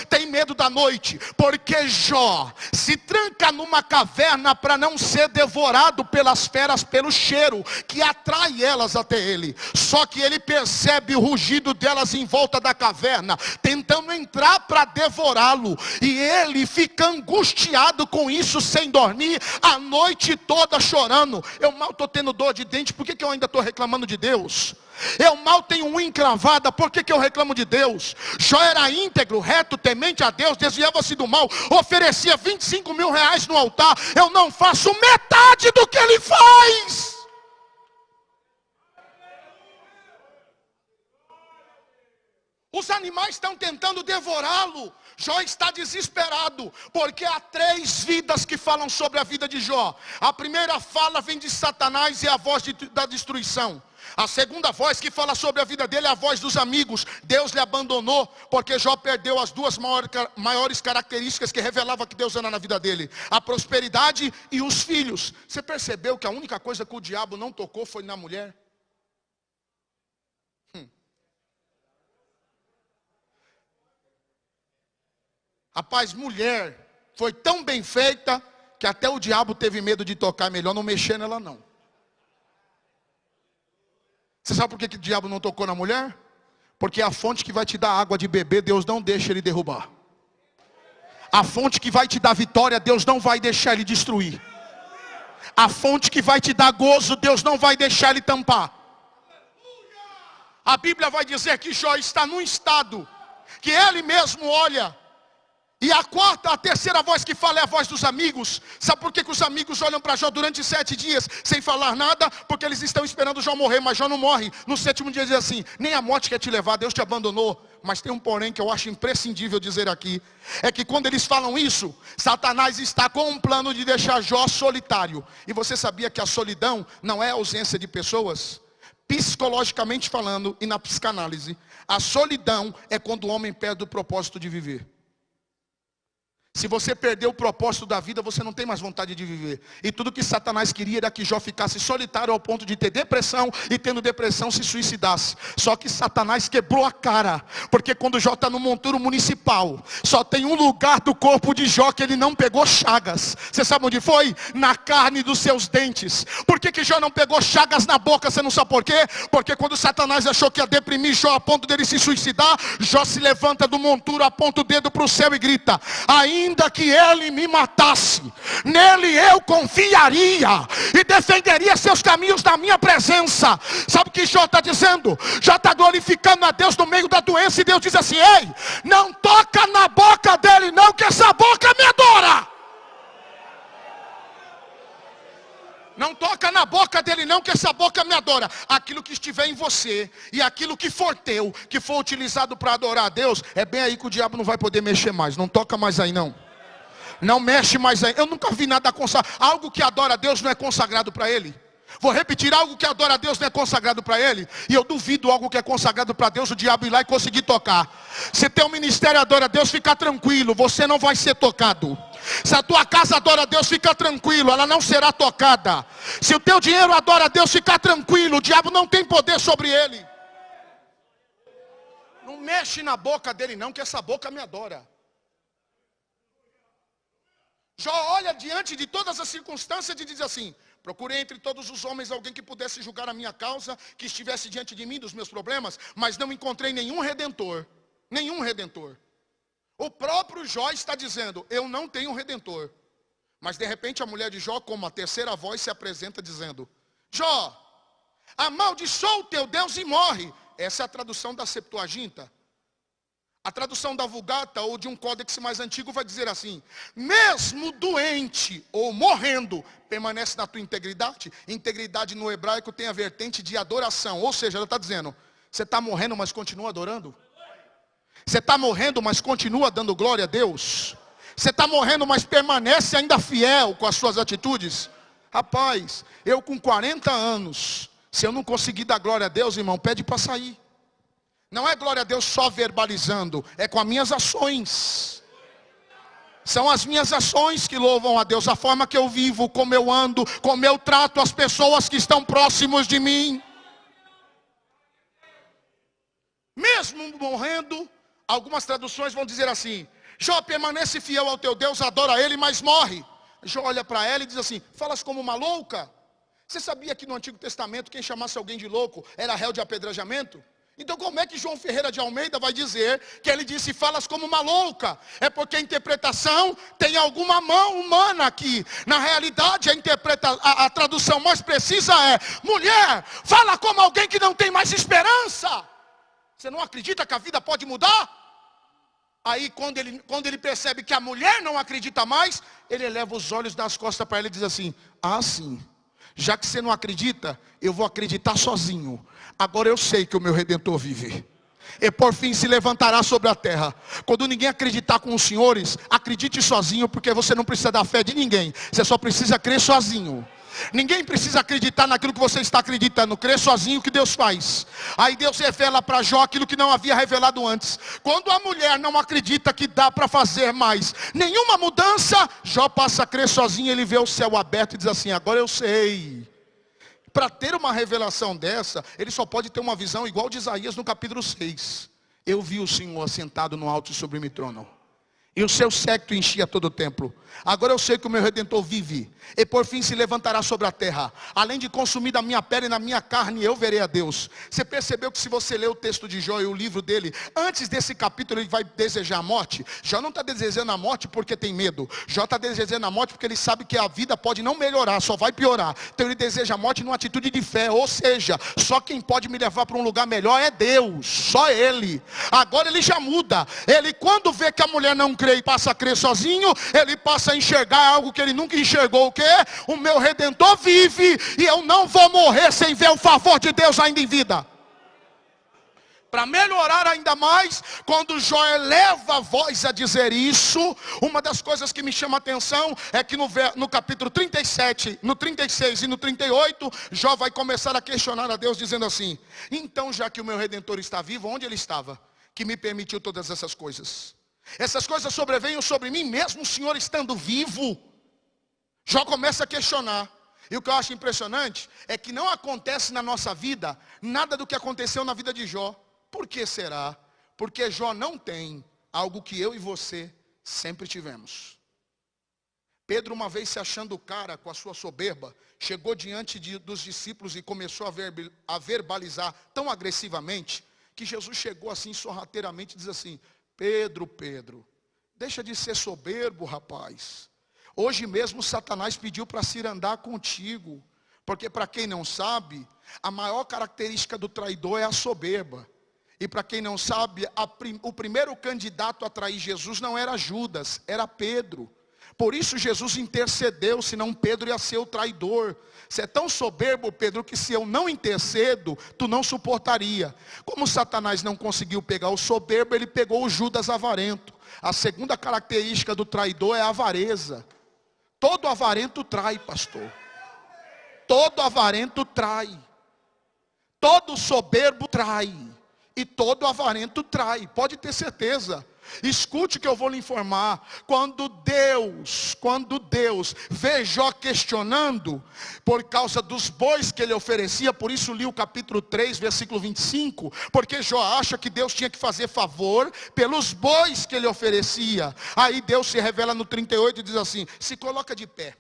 tem medo da noite? Porque Jó se tranca numa caverna para não ser devorado pelas feras, pelo cheiro que atrai elas até ele. Só que ele percebe o rugido delas em volta da caverna, tentando entrar para devorá-lo, e ele fica angustiado com isso, sem dormir a noite toda chorando. Eu mal estou tendo dor de dente, por que eu ainda estou reclamando de Deus? Eu mal tenho unha encravada, por que eu reclamo de Deus? Jó era íntegro, reto, temente a Deus, desviava-se do mal, oferecia 25 mil reais no altar. Eu não faço metade do que ele faz. Os animais estão tentando devorá-lo. Jó está desesperado, porque há 3 vidas que falam sobre a vida de Jó. A primeira fala vem de Satanás, e é a voz da destruição. A segunda voz que fala sobre a vida dele é a voz dos amigos. Deus lhe abandonou, porque Jó perdeu as 2 maiores características que revelava que Deus era na vida dele: a prosperidade e os filhos. Você percebeu que a única coisa que o diabo não tocou foi na mulher? Rapaz, mulher foi tão bem feita que até o diabo teve medo de tocar. Melhor não mexer nela não. Você sabe por que o diabo não tocou na mulher? Porque a fonte que vai te dar água de beber, Deus não deixa ele derrubar. A fonte que vai te dar vitória, Deus não vai deixar ele destruir. A fonte que vai te dar gozo, Deus não vai deixar ele tampar. A Bíblia vai dizer que Jó está num estado que ele mesmo olha. E a terceira voz que fala é a voz dos amigos. Sabe por que os amigos olham para Jó durante 7 dias sem falar nada? Porque eles estão esperando Jó morrer, mas Jó não morre. No 7º dia diz assim: nem a morte quer te levar, Deus te abandonou. Mas tem um porém que eu acho imprescindível dizer aqui. É que quando eles falam isso, Satanás está com um plano de deixar Jó solitário. E você sabia que a solidão não é a ausência de pessoas? Psicologicamente falando, e na psicanálise, a solidão é quando o homem perde o propósito de viver. Se você perder o propósito da vida, você não tem mais vontade de viver. E tudo que Satanás queria era que Jó ficasse solitário ao ponto de ter depressão, e tendo depressão se suicidasse. Só que Satanás quebrou a cara, porque quando Jó está no monturo municipal, só tem um lugar do corpo de Jó que ele não pegou chagas. Você sabe onde foi? Na carne dos seus dentes. Por que Jó não pegou chagas na boca? Você não sabe por quê? Porque quando Satanás achou que ia deprimir Jó a ponto dele se suicidar, Jó se levanta do monturo, aponta o dedo para o céu e grita: ainda que ele me matasse, nele eu confiaria e defenderia seus caminhos na minha presença. Sabe o que Jó está dizendo? Jó está glorificando a Deus no meio da doença, e Deus diz assim: ei, não toca na boca dele não, que essa boca me adora. Não toca na boca dele não, que essa boca me adora. Aquilo que estiver em você, e aquilo que for teu, que for utilizado para adorar a Deus, é bem aí que o diabo não vai poder mexer mais. Não toca mais aí não. Não mexe mais aí. Eu nunca vi nada consagrado. Algo que adora a Deus não é consagrado para ele. Vou repetir, algo que adora a Deus não é consagrado para Ele. E eu duvido algo que é consagrado para Deus, o diabo ir lá e conseguir tocar. Se teu ministério adora a Deus, fica tranquilo, você não vai ser tocado. Se a tua casa adora a Deus, fica tranquilo, ela não será tocada. Se o teu dinheiro adora a Deus, fica tranquilo, o diabo não tem poder sobre ele. Não mexe na boca dele não, que essa boca me adora. Jó olha diante de todas as circunstâncias e diz assim: procurei entre todos os homens alguém que pudesse julgar a minha causa, que estivesse diante de mim dos meus problemas, mas não encontrei nenhum redentor. Nenhum redentor. O próprio Jó está dizendo: eu não tenho redentor. Mas de repente a mulher de Jó, como a terceira voz, se apresenta dizendo: Jó, amaldiçoa o teu Deus e morre. Essa é a tradução da Septuaginta. A tradução da Vulgata ou de um códex mais antigo vai dizer assim: mesmo doente ou morrendo, permanece na tua integridade. Integridade no hebraico tem a vertente de adoração. Ou seja, ela está dizendo: você está morrendo, mas continua adorando? Você está morrendo, mas continua dando glória a Deus? Você está morrendo, mas permanece ainda fiel com as suas atitudes? Rapaz, eu com 40 anos, se eu não conseguir dar glória a Deus, irmão, pede para sair. Não é glória a Deus só verbalizando, é com as minhas ações. São as minhas ações que louvam a Deus, a forma que eu vivo, como eu ando, como eu trato as pessoas que estão próximos de mim. Mesmo morrendo, algumas traduções vão dizer assim: Jó, permanece fiel ao teu Deus, adora ele, mas morre. Jó olha para ela e diz assim: falas como uma louca? Você sabia que no Antigo Testamento quem chamasse alguém de louco era réu de apedrejamento? Então como é que João Ferreira de Almeida vai dizer que ele disse falas como uma louca? É porque a interpretação tem alguma mão humana aqui. Na realidade a tradução mais precisa é: mulher, fala como alguém que não tem mais esperança. Você não acredita que a vida pode mudar? Aí quando ele percebe que a mulher não acredita mais, ele eleva os olhos das costas para ela e diz assim: ah sim, já que você não acredita, eu vou acreditar sozinho. Agora eu sei que o meu Redentor vive. E por fim se levantará sobre a terra. Quando ninguém acreditar com os senhores, acredite sozinho, porque você não precisa da fé de ninguém. Você só precisa crer sozinho. Ninguém precisa acreditar naquilo que você está acreditando. Crê sozinho que Deus faz. Aí Deus revela para Jó aquilo que não havia revelado antes. Quando a mulher não acredita que dá para fazer mais nenhuma mudança, Jó passa a crer sozinho. Ele vê o céu aberto e diz assim: agora eu sei. Para ter uma revelação dessa, ele só pode ter uma visão igual de Isaías no capítulo 6. Eu vi o Senhor assentado no alto e sublime trono, e o seu séquito enchia todo o templo. Agora eu sei que o meu Redentor vive, e por fim se levantará sobre a terra. Além de consumir da minha pele e na minha carne, eu verei a Deus. Você percebeu que se você ler o texto de Jó e o livro dele, antes desse capítulo ele vai desejar a morte? Jó não está desejando a morte porque tem medo. Jó está desejando a morte porque ele sabe que a vida pode não melhorar, só vai piorar. Então ele deseja a morte numa atitude de fé. Ou seja, só quem pode me levar para um lugar melhor é Deus, só Ele. Agora ele já muda. Ele, quando vê que a mulher não crê e passa a crer sozinho, ele passa a enxergar algo que ele nunca enxergou. O que? O meu Redentor vive, e eu não vou morrer sem ver o favor de Deus ainda em vida. Para melhorar ainda mais, quando Jó eleva a voz a dizer isso, uma das coisas que me chama a atenção é que no capítulo 37, no 36 e no 38, Jó vai começar a questionar a Deus dizendo assim: então já que o meu Redentor está vivo, onde ele estava? Que me permitiu todas essas coisas. Essas coisas sobreveio sobre mim mesmo o Senhor estando vivo. Jó começa a questionar. E o que eu acho impressionante é que não acontece na nossa vida nada do que aconteceu na vida de Jó. Por que será? Porque Jó não tem algo que eu e você sempre tivemos. Pedro, uma vez se achando o cara com a sua soberba, chegou diante dos discípulos e começou a verbalizar tão agressivamente, que Jesus chegou assim sorrateiramente e diz assim: Pedro, Pedro, deixa de ser soberbo, rapaz. Hoje mesmo Satanás pediu para se ir andar contigo. Porque para quem não sabe, a maior característica do traidor é a soberba. E para quem não sabe, o primeiro candidato a trair Jesus não era Judas, era Pedro. Por isso Jesus intercedeu, senão Pedro ia ser o traidor. Você é tão soberbo, Pedro, que se eu não intercedo, tu não suportaria. Como Satanás não conseguiu pegar o soberbo, ele pegou o Judas avarento. A segunda característica do traidor é a avareza. Todo avarento trai, pastor. Todo avarento trai. Todo soberbo trai. E todo avarento trai. Pode ter certeza. Escute que eu vou lhe informar. Quando Deus vê Jó questionando por causa dos bois que ele oferecia, por isso li o capítulo 3, versículo 25, porque Jó acha que Deus tinha que fazer favor pelos bois que ele oferecia. Aí Deus se revela no 38 e diz assim: se coloca de pé.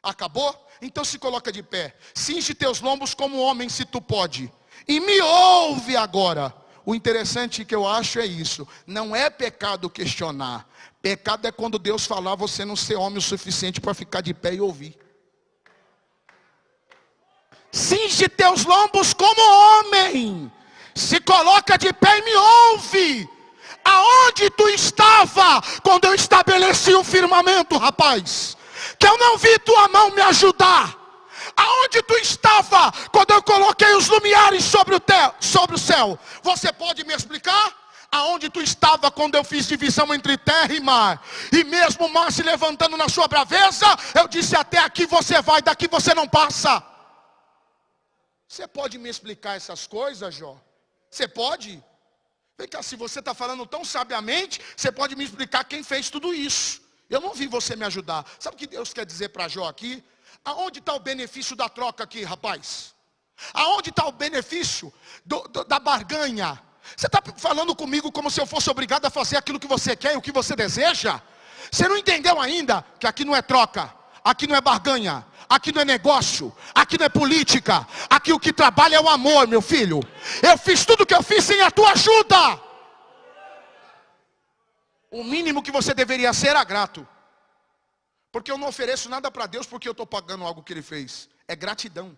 Acabou? Então se coloca de pé. Cinge teus lombos como homem, se tu pode. E me ouve agora. O interessante que eu acho é isso. Não é pecado questionar. Pecado é quando Deus falar você não ser homem o suficiente para ficar de pé e ouvir. Cinge teus lombos como homem. Se coloca de pé e me ouve. Aonde tu estava quando eu estabeleci o firmamento, rapaz? Que eu não vi tua mão me ajudar. Aonde tu estava quando eu coloquei os lumiares sobre o céu? Você pode me explicar? Aonde tu estava quando eu fiz divisão entre terra e mar? E mesmo o mar se levantando na sua braveza, eu disse: até aqui você vai, daqui você não passa. Você pode me explicar essas coisas, Jó? Você pode? Vem cá, se você está falando tão sabiamente, você pode me explicar quem fez tudo isso. Eu não vi você me ajudar. Sabe o que Deus quer dizer para Jó aqui? Aonde está o benefício da troca aqui, rapaz? Aonde está o benefício da barganha? Você está falando comigo como se eu fosse obrigado a fazer aquilo que você quer e o que você deseja? Você não entendeu ainda que aqui não é troca, aqui não é barganha, aqui não é negócio, aqui não é política. Aqui o que trabalha é o amor, meu filho. Eu fiz tudo o que eu fiz sem a tua ajuda. O mínimo que você deveria ser era grato. Porque eu não ofereço nada para Deus porque eu estou pagando algo que Ele fez. É gratidão.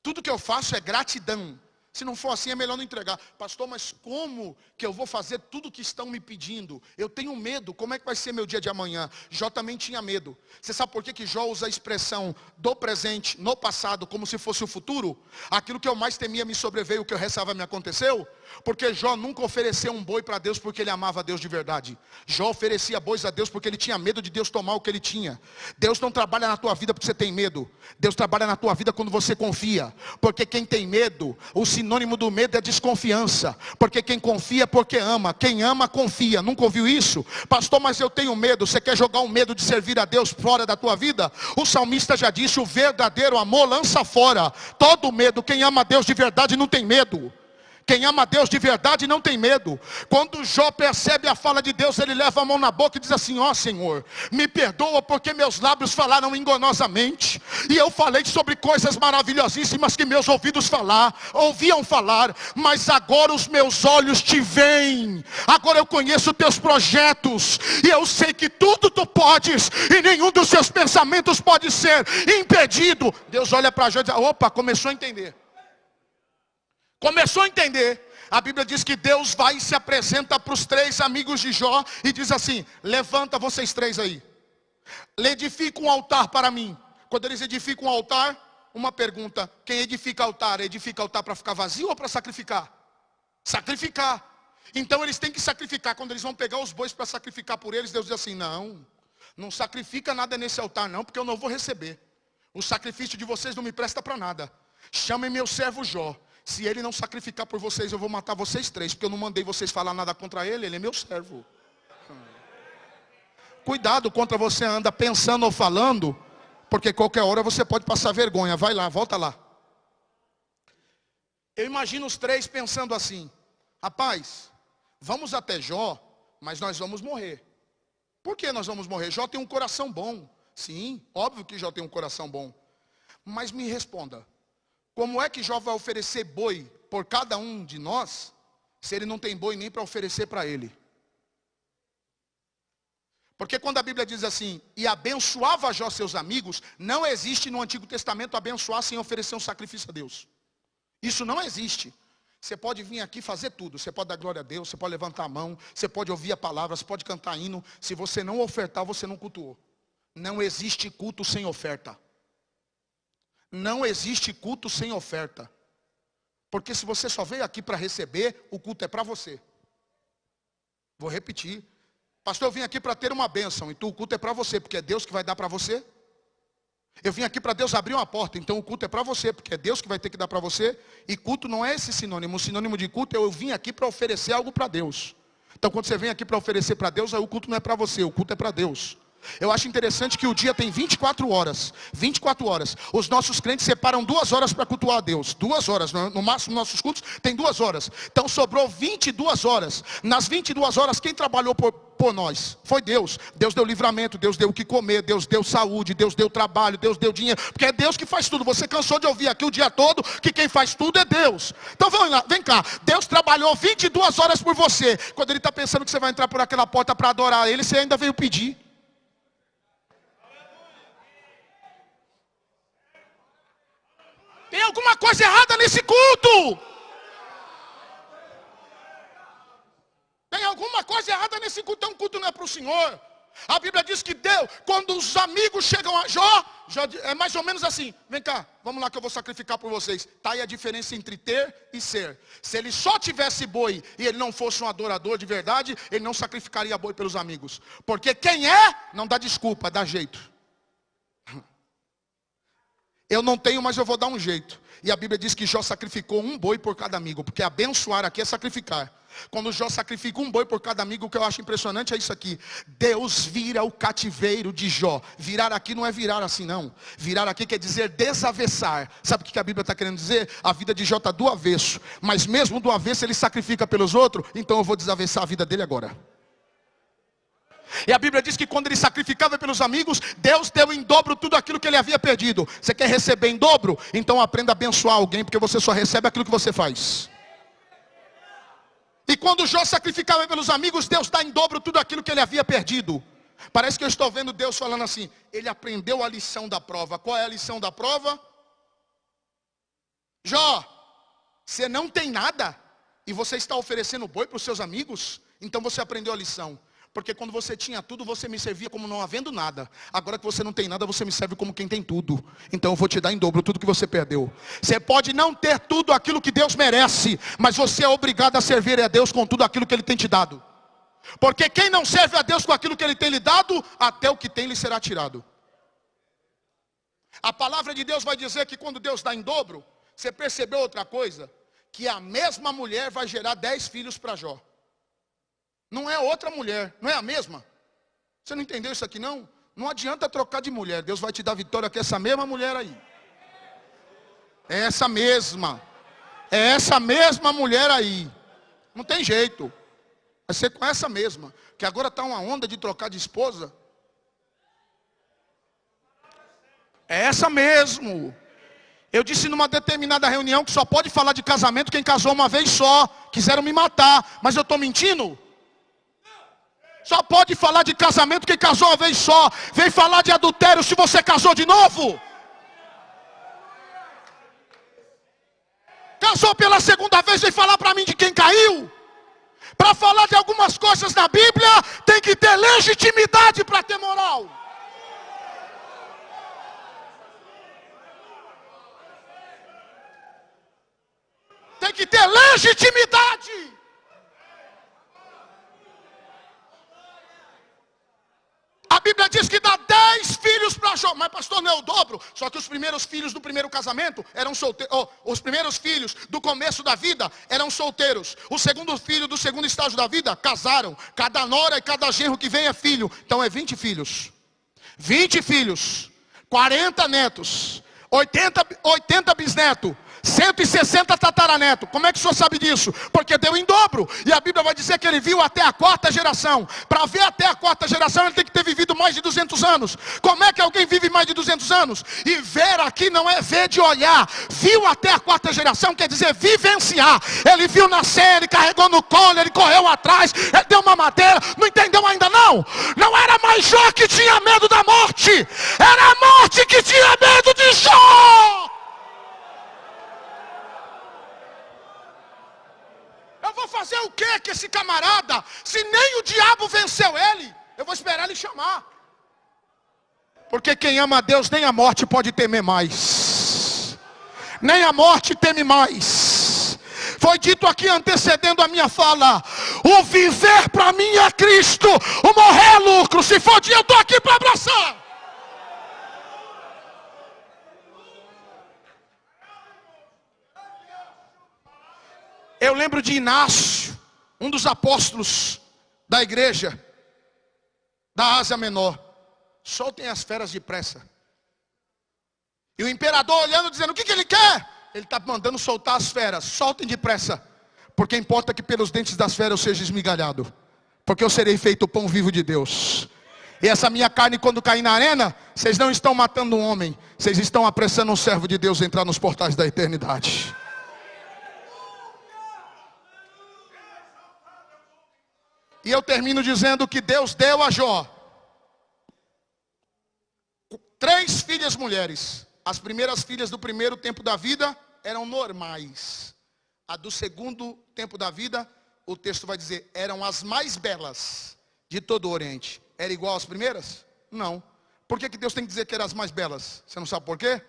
Tudo que eu faço é gratidão. Se não for assim, é melhor não entregar. Pastor, mas como que eu vou fazer tudo o que estão me pedindo? Eu tenho medo. Como é que vai ser meu dia de amanhã? Jó também tinha medo. Você sabe por que Jó usa a expressão do presente no passado como se fosse o futuro? Aquilo que eu mais temia me sobreveio, o que eu restava me aconteceu? Porque Jó nunca ofereceu um boi para Deus porque ele amava a Deus de verdade. Jó oferecia bois a Deus porque ele tinha medo de Deus tomar o que ele tinha. Deus não trabalha na tua vida porque você tem medo. Deus trabalha na tua vida quando você confia. Porque quem tem medo, o sinônimo do medo é desconfiança. Porque quem confia é porque ama. Quem ama, confia. Nunca ouviu isso? Pastor, mas eu tenho medo. Você quer jogar o medo de servir a Deus fora da tua vida? O salmista já disse: o verdadeiro amor lança fora todo medo. Quem ama a Deus de verdade não tem medo. Quem ama a Deus de verdade não tem medo. Quando Jó percebe a fala de Deus, ele leva a mão na boca e diz assim: ó Senhor, me perdoa porque meus lábios falaram enganosamente. E eu falei sobre coisas maravilhosíssimas que meus ouvidos ouviam falar. Mas agora os meus olhos te veem. Agora eu conheço teus projetos. E eu sei que tudo tu podes. E nenhum dos seus pensamentos pode ser impedido. Deus olha para Jó e diz: opa, começou a entender. Começou a entender. A Bíblia diz que Deus vai e se apresenta para os 3 amigos de Jó e diz assim: levanta vocês 3 aí, edifica um altar para mim. Quando eles edificam um altar, uma pergunta: quem edifica altar? Edifica altar para ficar vazio ou para sacrificar? Sacrificar. Então eles têm que sacrificar. Quando eles vão pegar os bois para sacrificar por eles, Deus diz assim: não sacrifica nada nesse altar não, porque eu não vou receber. O sacrifício de vocês não me presta para nada. Chamem meu servo Jó. Se ele não sacrificar por vocês, eu vou matar vocês 3. Porque eu não mandei vocês falar nada contra ele. Ele é meu servo. Cuidado contra você anda pensando ou falando. Porque qualquer hora você pode passar vergonha. Vai lá, volta lá. Eu imagino os 3 pensando assim: rapaz, vamos até Jó, mas nós vamos morrer. Por que nós vamos morrer? Jó tem um coração bom. Sim, óbvio que Jó tem um coração bom. Mas me responda: como é que Jó vai oferecer boi por cada um de nós, se ele não tem boi nem para oferecer para ele? Porque quando a Bíblia diz assim: e abençoava Jó seus amigos, não existe no Antigo Testamento abençoar sem oferecer um sacrifício a Deus. Isso não existe. Você pode vir aqui fazer tudo. Você pode dar glória a Deus, você pode levantar a mão, você pode ouvir a palavra, você pode cantar hino. Se você não ofertar, você não cultuou. Não existe culto sem oferta. Não existe culto sem oferta. Porque se você só veio aqui para receber, o culto é para você. Vou repetir. Pastor, eu vim aqui para ter uma bênção. Então o culto é para você, porque é Deus que vai dar para você. Eu vim aqui para Deus abrir uma porta, então o culto é para você, porque é Deus que vai ter que dar para você. E culto não é esse sinônimo. O sinônimo de culto é eu vim aqui para oferecer algo para Deus. Então quando você vem aqui para oferecer para Deus, aí o culto não é para você, o culto é para Deus. Eu acho interessante que o dia tem 24 horas. 24 horas. Os nossos crentes separam 2 horas para cultuar a Deus. 2 horas. No máximo, nossos cultos tem 2 horas. Então sobrou 22 horas. Nas 22 horas, quem trabalhou por nós? Foi Deus. Deus deu livramento, Deus deu o que comer, Deus deu saúde, Deus deu trabalho, Deus deu dinheiro. Porque é Deus que faz tudo. Você cansou de ouvir aqui o dia todo que quem faz tudo é Deus. Então vamos lá, vem cá. Deus trabalhou 22 horas por você. Quando Ele está pensando que você vai entrar por aquela porta para adorar Ele, você ainda veio pedir. Tem alguma coisa errada nesse culto. Tem alguma coisa errada nesse culto. Então o culto não é para o Senhor. A Bíblia diz que Deus, quando os amigos chegam a Jó, é mais ou menos assim. Vem cá, vamos lá que eu vou sacrificar por vocês. Está aí a diferença entre ter e ser. Se ele só tivesse boi e ele não fosse um adorador de verdade, ele não sacrificaria boi pelos amigos. Porque quem é, não dá desculpa, dá jeito. Eu não tenho, mas eu vou dar um jeito. E a Bíblia diz que Jó sacrificou um boi por cada amigo. Porque abençoar aqui é sacrificar. Quando Jó sacrifica um boi por cada amigo, o que eu acho impressionante é isso aqui. Deus vira o cativeiro de Jó. Virar aqui não é virar assim não. Virar aqui quer dizer desavessar. Sabe o que a Bíblia está querendo dizer? A vida de Jó está do avesso. Mas mesmo do avesso ele sacrifica pelos outros. Então eu vou desavessar a vida dele agora. E a Bíblia diz que quando ele sacrificava pelos amigos, Deus deu em dobro tudo aquilo que ele havia perdido. Você quer receber em dobro? Então aprenda a abençoar alguém, porque você só recebe aquilo que você faz. E quando Jó sacrificava pelos amigos, Deus dá em dobro tudo aquilo que ele havia perdido. Parece que eu estou vendo Deus falando assim, ele aprendeu a lição da prova. Qual é a lição da prova? Jó, você não tem nada e você está oferecendo boi para os seus amigos? Então você aprendeu a lição. Porque quando você tinha tudo, você me servia como não havendo nada. Agora que você não tem nada, você me serve como quem tem tudo. Então eu vou te dar em dobro tudo que você perdeu. Você pode não ter tudo aquilo que Deus merece, mas você é obrigado a servir a Deus com tudo aquilo que Ele tem te dado. Porque quem não serve a Deus com aquilo que Ele tem lhe dado, até o que tem lhe será tirado. A palavra de Deus vai dizer que quando Deus dá em dobro, você percebeu outra coisa? Que a mesma mulher vai gerar 10 filhos para Jó. Não é outra mulher, não é a mesma. Você não entendeu isso aqui não? Não adianta trocar de mulher. Deus vai te dar vitória com essa mesma mulher aí. É essa mesma. É essa mesma mulher aí. Não tem jeito. Vai ser com essa mesma. Que agora está uma onda de trocar de esposa. É essa mesmo. Eu disse numa determinada reunião que só pode falar de casamento quem casou uma vez só. Quiseram me matar, mas eu estou mentindo? Só pode falar de casamento quem casou uma vez só. Vem falar de adultério se você casou de novo. Casou pela segunda vez, vem falar para mim de quem caiu. Para falar de algumas coisas na Bíblia, tem que ter legitimidade para ter moral. Tem que ter legitimidade. A Bíblia diz que dá 10 filhos para Jó. Mas pastor, não é o dobro? Só que os primeiros filhos do primeiro casamento eram solteiros. Os primeiros filhos do começo da vida eram solteiros. O segundo filho do segundo estágio da vida casaram. Cada nora e cada genro que vem é filho. Então é 20 filhos. 20 filhos. 40 netos. 80 bisnetos. 160 tataraneto. Como é que o senhor sabe disso? Porque deu em dobro. E a Bíblia vai dizer que ele viu até a 4ª geração. Para ver até a 4ª geração, ele tem que ter vivido mais de 200 anos. Como é que alguém vive mais de 200 anos? E ver aqui não é ver de olhar. Viu até a 4ª geração, quer dizer vivenciar. Ele viu nascer, ele carregou no colo, ele correu atrás, ele deu uma madeira. Não entendeu ainda não? Não era mais Jó que tinha medo da morte. Era a morte que tinha medo de Jó. Eu vou fazer o que com esse camarada? Se nem o diabo venceu ele, eu vou esperar ele chamar. Porque quem ama a Deus, nem a morte pode temer mais. Nem a morte teme mais. Foi dito aqui antecedendo a minha fala: o viver para mim é Cristo, o morrer é lucro. Se for dia, eu estou aqui para abraçar. Eu lembro de Inácio, um dos apóstolos da igreja da Ásia Menor. Soltem as feras depressa. E o imperador olhando, dizendo: o que ele quer? Ele está mandando soltar as feras. Soltem depressa, porque importa que pelos dentes das feras eu seja esmigalhado, porque eu serei feito o pão vivo de Deus. E essa minha carne, quando cair na arena, vocês não estão matando um homem, vocês estão apressando um servo de Deus a entrar nos portais da eternidade. E eu termino dizendo que Deus deu a Jó 3 filhas mulheres. As primeiras filhas do primeiro tempo da vida eram normais. A do segundo tempo da vida, o texto vai dizer, eram as mais belas de todo o Oriente. Era igual às primeiras? Não. Por que Deus tem que dizer que eram as mais belas? Você não sabe por quê?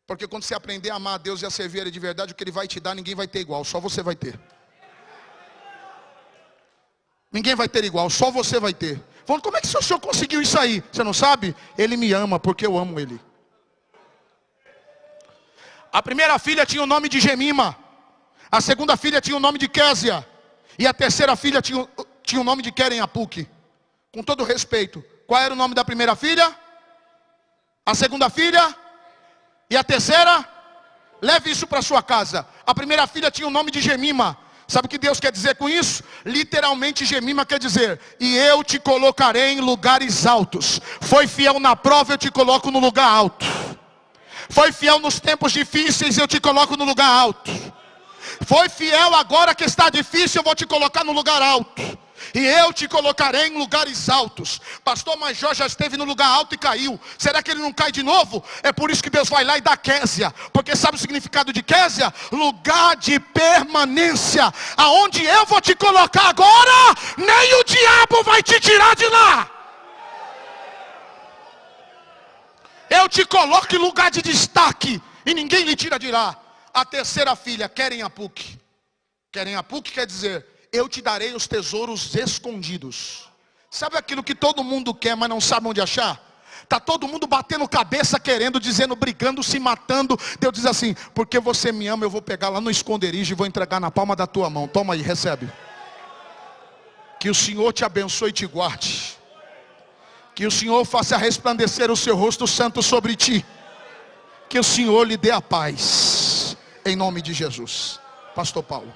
Porque quando você aprender a amar a Deus e a servir Ele de verdade, o que Ele vai te dar, ninguém vai ter igual, só você vai ter. Ninguém vai ter igual, só você vai ter. Falando, como é que o senhor conseguiu isso aí? Você não sabe? Ele me ama porque eu amo Ele. A primeira filha tinha o nome de Gemima. A segunda filha tinha o nome de Késia. E a terceira filha tinha o nome de Queren Apuk. Com todo respeito, qual era o nome da primeira filha? A segunda filha? E a terceira? Leve isso para sua casa. A primeira filha tinha o nome de Gemima. Sabe o que Deus quer dizer com isso? Literalmente Gemima quer dizer, e eu te colocarei em lugares altos. Foi fiel na prova, eu te coloco no lugar alto. Foi fiel nos tempos difíceis, eu te coloco no lugar alto. Foi fiel agora que está difícil, eu vou te colocar no lugar alto. E eu te colocarei em lugares altos. Pastor, mas Jó já esteve no lugar alto e caiu. Será que ele não cai de novo? É por isso que Deus vai lá e dá Késia. Porque sabe o significado de Késia? Lugar de permanência. Aonde eu vou te colocar agora, nem o diabo vai te tirar de lá. Eu te coloco em lugar de destaque e ninguém lhe tira de lá. A terceira filha, Queren Apuk. Queren Apuk quer dizer, eu te darei os tesouros escondidos. Sabe aquilo que todo mundo quer, mas não sabe onde achar? Está todo mundo batendo cabeça, querendo, dizendo, brigando, se matando. Deus diz assim, porque você me ama, eu vou pegar lá no esconderijo e vou entregar na palma da tua mão. Toma aí, recebe. Que o Senhor te abençoe e te guarde. Que o Senhor faça resplandecer o seu rosto santo sobre ti. Que o Senhor lhe dê a paz. Em nome de Jesus. Pastor Paulo.